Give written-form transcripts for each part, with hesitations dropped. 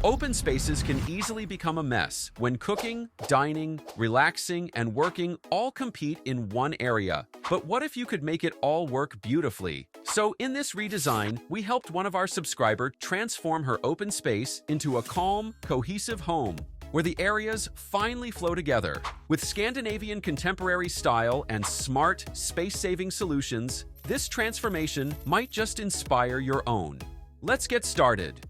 Open spaces can easily become a mess when cooking, dining, relaxing, and working all compete in one area. But what if you could make it all work beautifully? So in this redesign, we helped one of our subscribers transform her open space into a calm, cohesive home where the areas finally flow together. With Scandinavian contemporary style and smart, space-saving solutions, this transformation might just inspire your own. Let's get started.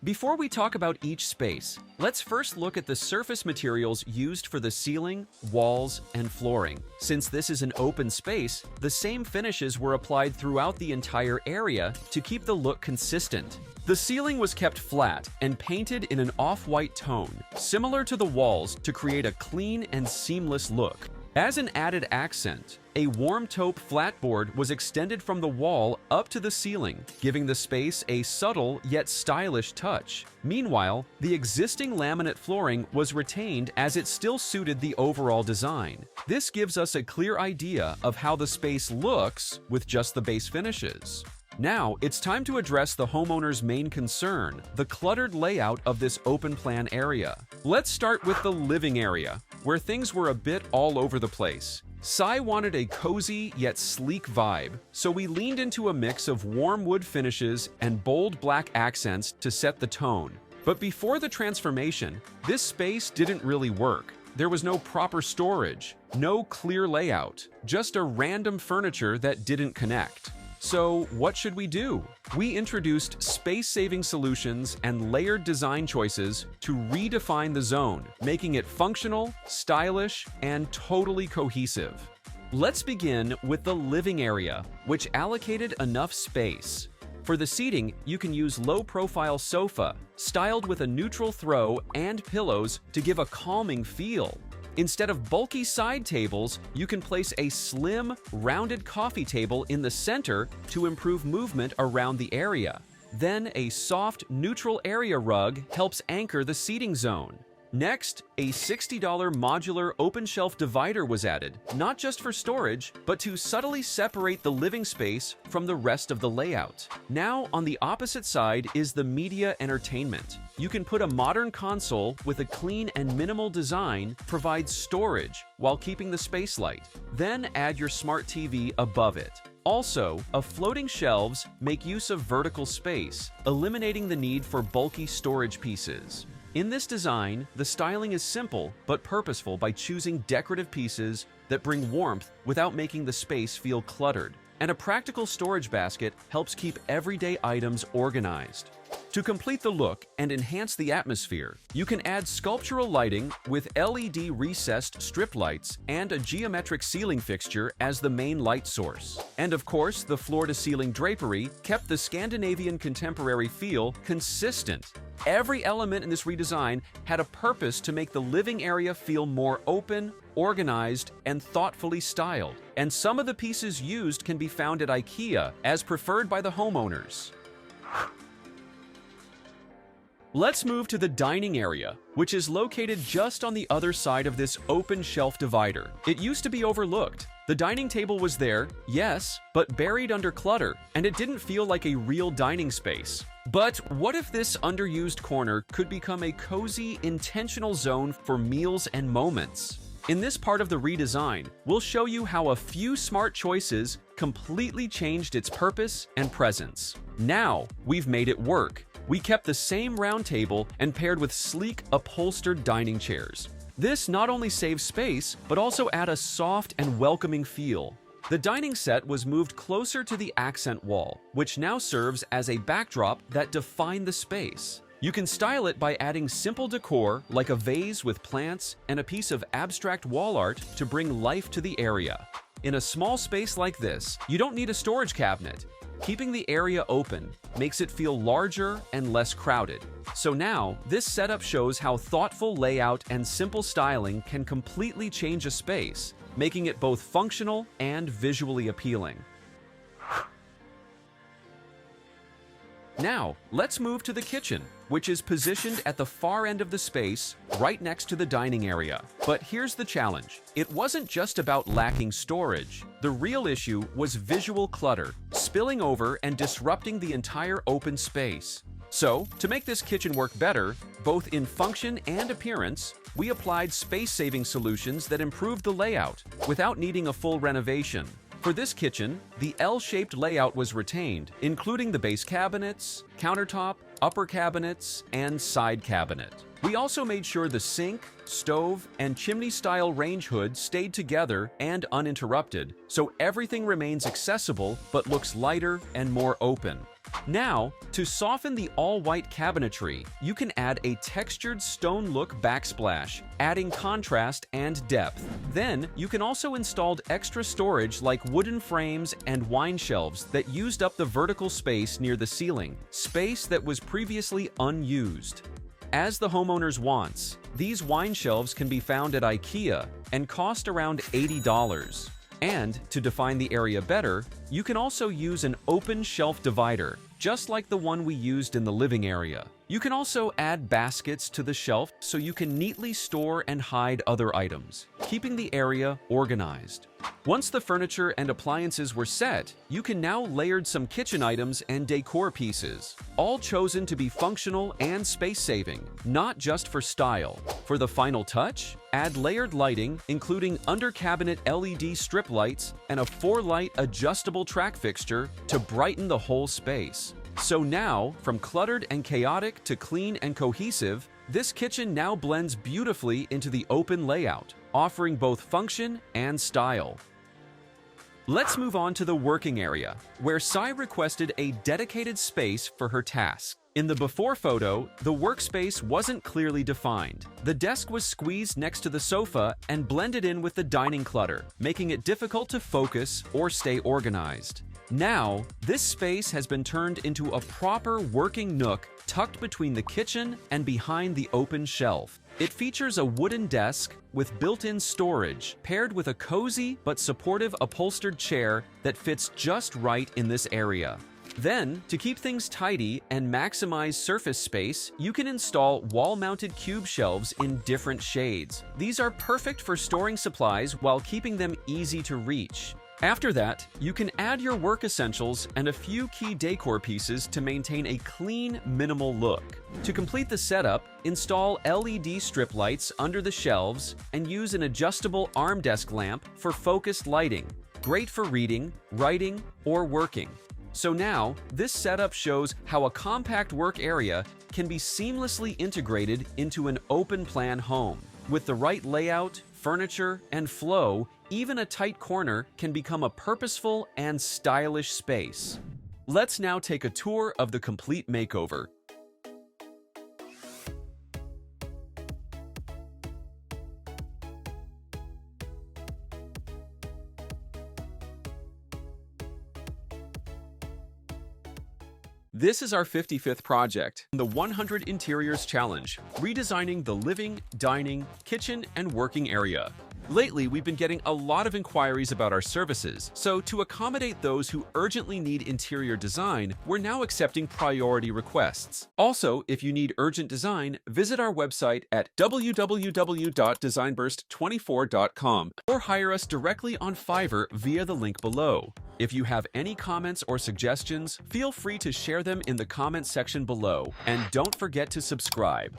Before we talk about each space, let's first look at the surface materials used for the ceiling, walls, and flooring. Since this is an open space, the same finishes were applied throughout the entire area to keep the look consistent. The ceiling was kept flat and painted in an off-white tone, similar to the walls, to create a clean and seamless look. As an added accent, a warm taupe flatboard was extended from the wall up to the ceiling, giving the space a subtle yet stylish touch. Meanwhile, the existing laminate flooring was retained as it still suited the overall design. This gives us a clear idea of how the space looks with just the base finishes. Now, it's time to address the homeowner's main concern, the cluttered layout of this open-plan area. Let's start with the living area, where things were a bit all over the place. Sai wanted a cozy yet sleek vibe, so we leaned into a mix of warm wood finishes and bold black accents to set the tone. But before the transformation, this space didn't really work. There was no proper storage, no clear layout, just a random furniture that didn't connect. So what should we do? We introduced space-saving solutions and layered design choices to redefine the zone, making it functional, stylish, and totally cohesive. Let's begin with the living area, which allocated enough space. For the seating, you can use low-profile sofa, styled with a neutral throw and pillows to give a calming feel. Instead of bulky side tables, you can place a slim, rounded coffee table in the center to improve movement around the area. Then a soft, neutral area rug helps anchor the seating zone. Next, a $60 modular open shelf divider was added, not just for storage, but to subtly separate the living space from the rest of the layout. Now, on the opposite side is the media entertainment. You can put a modern console with a clean and minimal design, provide storage while keeping the space light. Then add your smart TV above it. Also, floating shelves make use of vertical space, eliminating the need for bulky storage pieces. In this design, the styling is simple but purposeful by choosing decorative pieces that bring warmth without making the space feel cluttered. And a practical storage basket helps keep everyday items organized. To complete the look and enhance the atmosphere, you can add sculptural lighting with LED recessed strip lights and a geometric ceiling fixture as the main light source. And of course, the floor-to-ceiling drapery kept the Scandinavian contemporary feel consistent. Every element in this redesign had a purpose to make the living area feel more open, organized, and thoughtfully styled. And some of the pieces used can be found at IKEA, as preferred by the homeowners. Let's move to the dining area, which is located just on the other side of this open shelf divider. It used to be overlooked. The dining table was there, yes, but buried under clutter, and it didn't feel like a real dining space. But what if this underused corner could become a cozy, intentional zone for meals and moments? In this part of the redesign, we'll show you how a few smart choices completely changed its purpose and presence. Now, we've made it work. We kept the same round table and paired with sleek, upholstered dining chairs. This not only saves space, but also add a soft and welcoming feel. The dining set was moved closer to the accent wall, which now serves as a backdrop that defined the space. You can style it by adding simple decor like a vase with plants and a piece of abstract wall art to bring life to the area. In a small space like this, you don't need a storage cabinet. Keeping the area open makes it feel larger and less crowded. So now, this setup shows how thoughtful layout and simple styling can completely change a space, making it both functional and visually appealing. Now, let's move to the kitchen, which is positioned at the far end of the space, right next to the dining area. But here's the challenge. It wasn't just about lacking storage. The real issue was visual clutter, spilling over and disrupting the entire open space. So, to make this kitchen work better, both in function and appearance, we applied space-saving solutions that improved the layout without needing a full renovation. For this kitchen, the L-shaped layout was retained, including the base cabinets, countertop, upper cabinets, and side cabinet. We also made sure the sink, stove, and chimney-style range hood stayed together and uninterrupted, so everything remains accessible but looks lighter and more open. Now, to soften the all-white cabinetry, you can add a textured stone look backsplash, adding contrast and depth. Then, you can also install extra storage like wooden frames and wine shelves that used up the vertical space near the ceiling, space that was previously unused. As the homeowner's wants, these wine shelves can be found at IKEA and cost around $80. And, to define the area better, you can also use an open shelf divider, just like the one we used in the living area. You can also add baskets to the shelf so you can neatly store and hide other items, keeping the area organized. Once the furniture and appliances were set, you can now layer some kitchen items and decor pieces, all chosen to be functional and space-saving, not just for style. For the final touch, add layered lighting, including under-cabinet LED strip lights and a 4-light adjustable track fixture to brighten the whole space. So now, from cluttered and chaotic to clean and cohesive, this kitchen now blends beautifully into the open layout, offering both function and style. Let's move on to the working area, where Sai requested a dedicated space for her task. In the before photo, the workspace wasn't clearly defined. The desk was squeezed next to the sofa and blended in with the dining clutter, making it difficult to focus or stay organized. Now, this space has been turned into a proper working nook tucked between the kitchen and behind the open shelf. It features a wooden desk with built-in storage, paired with a cozy but supportive upholstered chair that fits just right in this area. Then, to keep things tidy and maximize surface space, you can install wall-mounted cube shelves in different shades. These are perfect for storing supplies while keeping them easy to reach. After that, you can add your work essentials and a few key decor pieces to maintain a clean, minimal look. To complete the setup, install LED strip lights under the shelves and use an adjustable arm desk lamp for focused lighting, great for reading, writing, or working. So now, this setup shows how a compact work area can be seamlessly integrated into an open-plan home. With the right layout, furniture, and flow, even a tight corner can become a purposeful and stylish space. Let's now take a tour of the complete makeover. This is our 55th project, the 100 Interiors Challenge, redesigning the living, dining, kitchen, and working area. Lately, we've been getting a lot of inquiries about our services, so to accommodate those who urgently need interior design, we're now accepting priority requests. Also, if you need urgent design, visit our website at www.designburst24.com or hire us directly on Fiverr via the link below. If you have any comments or suggestions, feel free to share them in the comments section below, and don't forget to subscribe.